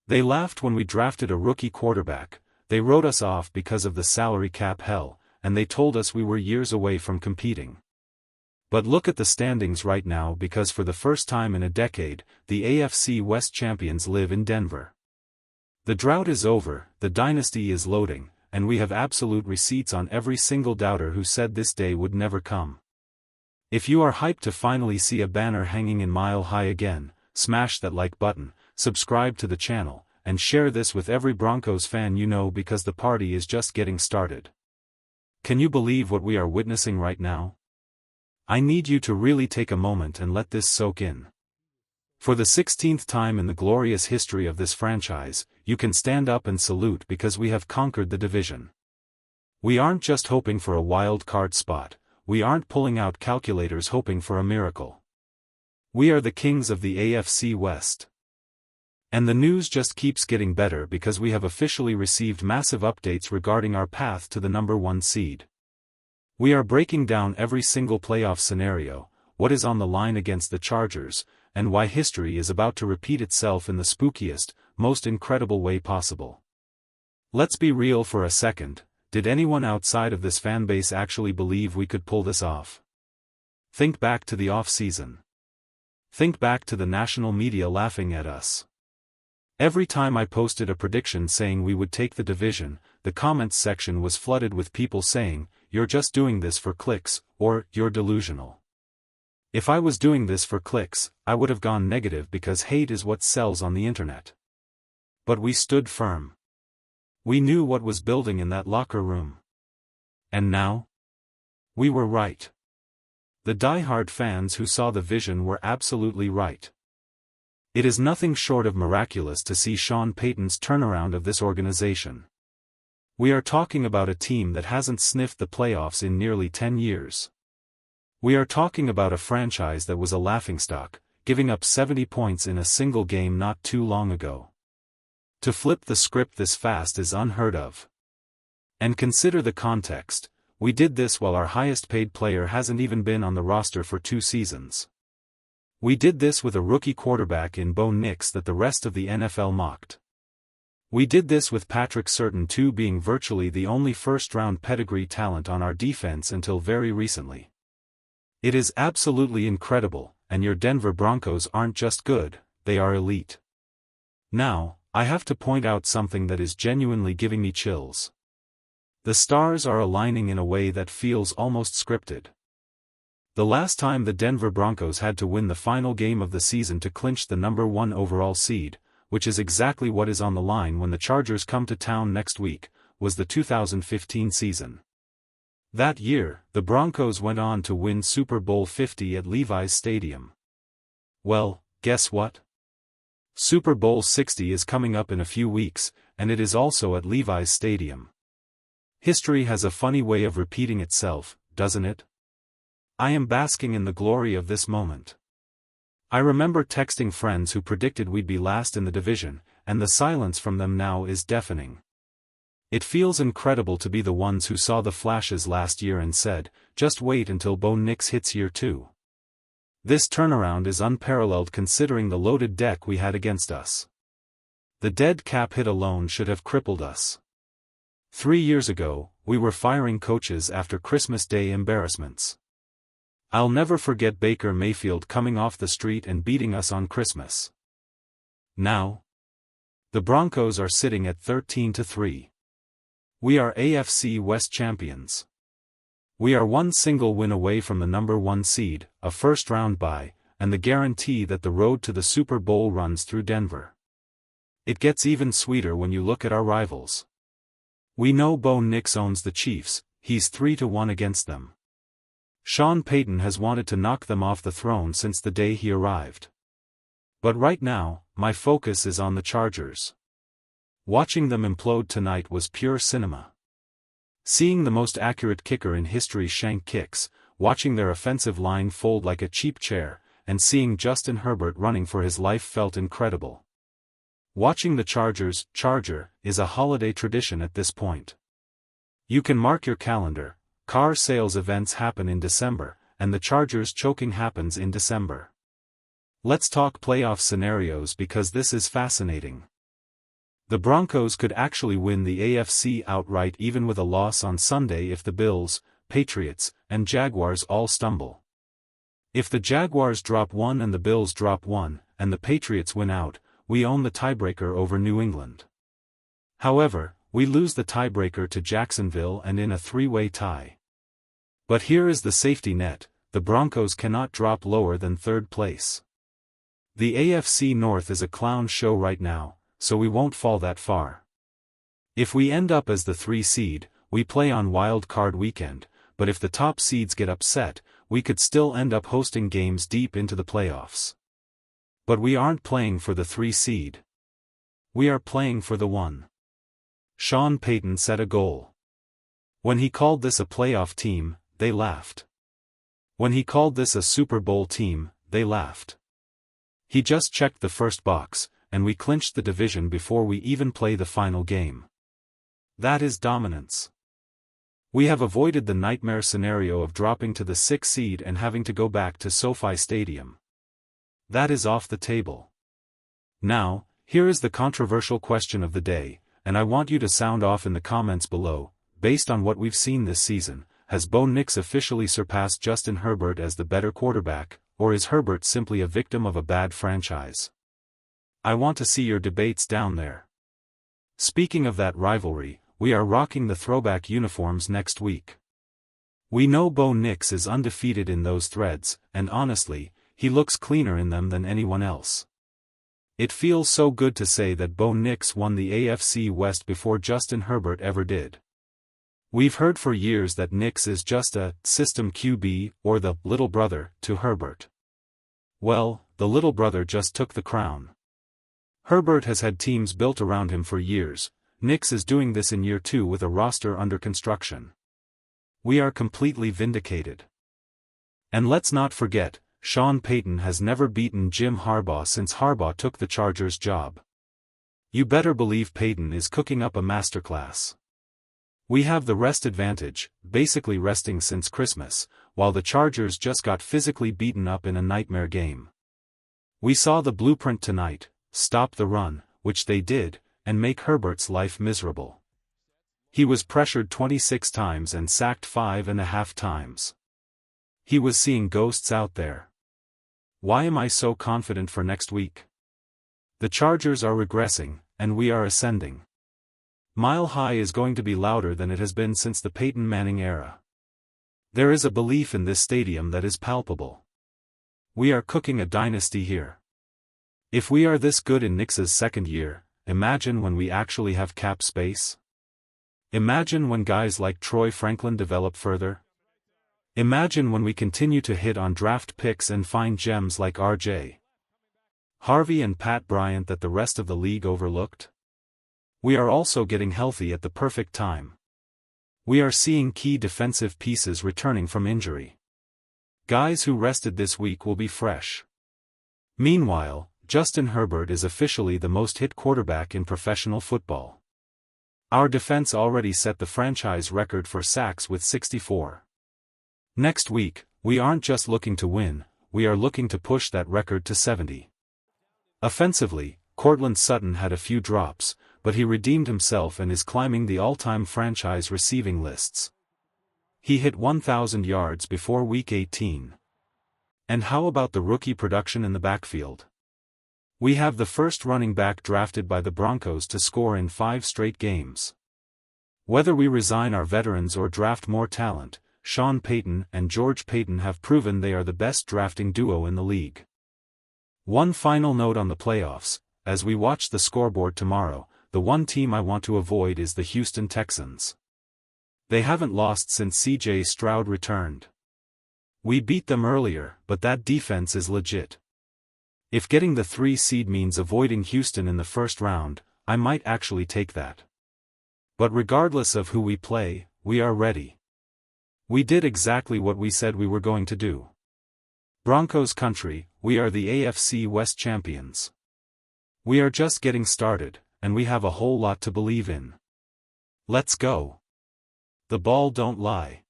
They laughed when we drafted a rookie quarterback, they wrote us off because of the salary cap hell, and they told us we were years away from competing. But look at the standings right now, because for the first time in a decade, the AFC West Champions live in Denver. The drought is over, the dynasty is loading, and we have absolute receipts on every single doubter who said this day would never come. If you are hyped to finally see a banner hanging in Mile High again, smash that like button, subscribe to the channel, and share this with every Broncos fan you know, because the party is just getting started. Can you believe what we are witnessing right now? I need you to really take a moment and let this soak in. For the 16th time in the glorious history of this franchise, you can stand up and salute, because we have conquered the division. We aren't just hoping for a wild card spot, we aren't pulling out calculators hoping for a miracle. We are the kings of the AFC West. And the news just keeps getting better, because we have officially received massive updates regarding our path to the number 1 seed. We are breaking down every single playoff scenario, what is on the line against the Chargers, and why history is about to repeat itself in the spookiest, most incredible way possible. Let's be real for a second, did anyone outside of this fanbase actually believe we could pull this off? Think back to the off-season. Think back to the national media laughing at us. Every time I posted a prediction saying we would take the division, the comments section was flooded with people saying, "You're just doing this for clicks," or "You're delusional." If I was doing this for clicks, I would have gone negative, because hate is what sells on the internet. But we stood firm. We knew what was building in that locker room. And now? We were right. The die-hard fans who saw the vision were absolutely right. It is nothing short of miraculous to see Sean Payton's turnaround of this organization. We are talking about a team that hasn't sniffed the playoffs in nearly 10 years. We are talking about a franchise that was a laughingstock, giving up 70 points in a single game not too long ago. To flip the script this fast is unheard of. And consider the context, we did this while our highest paid player hasn't even been on the roster for 2 seasons. We did this with a rookie quarterback in Bo Nix that the rest of the NFL mocked. We did this with Patrick Surtain too being virtually the only first-round pedigree talent on our defense until very recently. It is absolutely incredible, and your Denver Broncos aren't just good, they are elite. Now, I have to point out something that is genuinely giving me chills. The stars are aligning in a way that feels almost scripted. The last time the Denver Broncos had to win the final game of the season to clinch the number 1 overall seed, which is exactly what is on the line when the Chargers come to town next week, was the 2015 season. That year, the Broncos went on to win Super Bowl 50 at Levi's Stadium. Well, guess what? Super Bowl 60 is coming up in a few weeks, and it is also at Levi's Stadium. History has a funny way of repeating itself, doesn't it? I am basking in the glory of this moment. I remember texting friends who predicted we'd be last in the division, and the silence from them now is deafening. It feels incredible to be the ones who saw the flashes last year and said, just wait until Bo Nix hits year 2. This turnaround is unparalleled considering the loaded deck we had against us. The dead cap hit alone should have crippled us. 3 years ago, we were firing coaches after Christmas Day embarrassments. I'll never forget Baker Mayfield coming off the street and beating us on Christmas. Now, the Broncos are sitting at 13-3. We are AFC West Champions. We are one single win away from the number 1 seed, a first-round bye, and the guarantee that the road to the Super Bowl runs through Denver. It gets even sweeter when you look at our rivals. We know Bo Nix owns the Chiefs, he's 3-1 against them. Sean Payton has wanted to knock them off the throne since the day he arrived. But right now, my focus is on the Chargers. Watching them implode tonight was pure cinema. Seeing the most accurate kicker in history shank kicks, watching their offensive line fold like a cheap chair, and seeing Justin Herbert running for his life felt incredible. Watching the Chargers Charger is a holiday tradition at this point. You can mark your calendar, car sales events happen in December, and the Chargers choking happens in December. Let's talk playoff scenarios because this is fascinating. The Broncos could actually win the AFC outright even with a loss on Sunday if the Bills, Patriots, and Jaguars all stumble. If the Jaguars drop one and the Bills drop one, and the Patriots win out, we own the tiebreaker over New England. However, we lose the tiebreaker to Jacksonville and in a three-way tie. But here is the safety net: the Broncos cannot drop lower than third place. The AFC North is a clown show right now, so we won't fall that far. If we end up as the 3 seed, we play on wild card weekend, but if the top seeds get upset, we could still end up hosting games deep into the playoffs. But we aren't playing for the 3 seed. We are playing for the 1. Sean Payton set a goal. When he called this a playoff team, they laughed. When he called this a Super Bowl team, they laughed. He just checked the first box, and we clinched the division before we even play the final game. That is dominance. We have avoided the nightmare scenario of dropping to the 6th seed and having to go back to SoFi Stadium. That is off the table. Now, here is the controversial question of the day, and I want you to sound off in the comments below. Based on what we've seen this season, has Bo Nix officially surpassed Justin Herbert as the better quarterback, or is Herbert simply a victim of a bad franchise? I want to see your debates down there. Speaking of that rivalry, we are rocking the throwback uniforms next week. We know Bo Nix is undefeated in those threads, and honestly, he looks cleaner in them than anyone else. It feels so good to say that Bo Nix won the AFC West before Justin Herbert ever did. We've heard for years that Nix is just a system QB, or the little brother to Herbert. Well, the little brother just took the crown. Herbert has had teams built around him for years. Nix is doing this in year 2 with a roster under construction. We are completely vindicated. And let's not forget, Sean Payton has never beaten Jim Harbaugh since Harbaugh took the Chargers job. You better believe Payton is cooking up a masterclass. We have the rest advantage, basically resting since Christmas, while the Chargers just got physically beaten up in a nightmare game. We saw the blueprint tonight: stop the run, which they did, and make Herbert's life miserable. He was pressured 26 times and sacked 5.5 times. He was seeing ghosts out there. Why am I so confident for next week? The Chargers are regressing, and we are ascending. Mile High is going to be louder than it has been since the Peyton Manning era. There is a belief in this stadium that is palpable. We are cooking a dynasty here. If we are this good in Nix's second year, imagine when we actually have cap space. Imagine when guys like Troy Franklin develop further. Imagine when we continue to hit on draft picks and find gems like R.J. Harvey and Pat Bryant that the rest of the league overlooked. We are also getting healthy at the perfect time. We are seeing key defensive pieces returning from injury. Guys who rested this week will be fresh. Meanwhile, Justin Herbert is officially the most hit quarterback in professional football. Our defense already set the franchise record for sacks with 64. Next week, we aren't just looking to win, we are looking to push that record to 70. Offensively, Courtland Sutton had a few drops, but he redeemed himself and is climbing the all-time franchise receiving lists. He hit 1,000 yards before Week 18. And how about the rookie production in the backfield? We have the first running back drafted by the Broncos to score in 5 straight games. Whether we resign our veterans or draft more talent, Sean Payton and George Paton have proven they are the best drafting duo in the league. One final note on the playoffs: as we watch the scoreboard tomorrow, the one team I want to avoid is the Houston Texans. They haven't lost since C.J. Stroud returned. We beat them earlier, but that defense is legit. If getting the 3 seed means avoiding Houston in the first round, I might actually take that. But regardless of who we play, we are ready. We did exactly what we said we were going to do. Broncos country, we are the AFC West Champions. We are just getting started, and we have a whole lot to believe in. Let's go. The ball don't lie.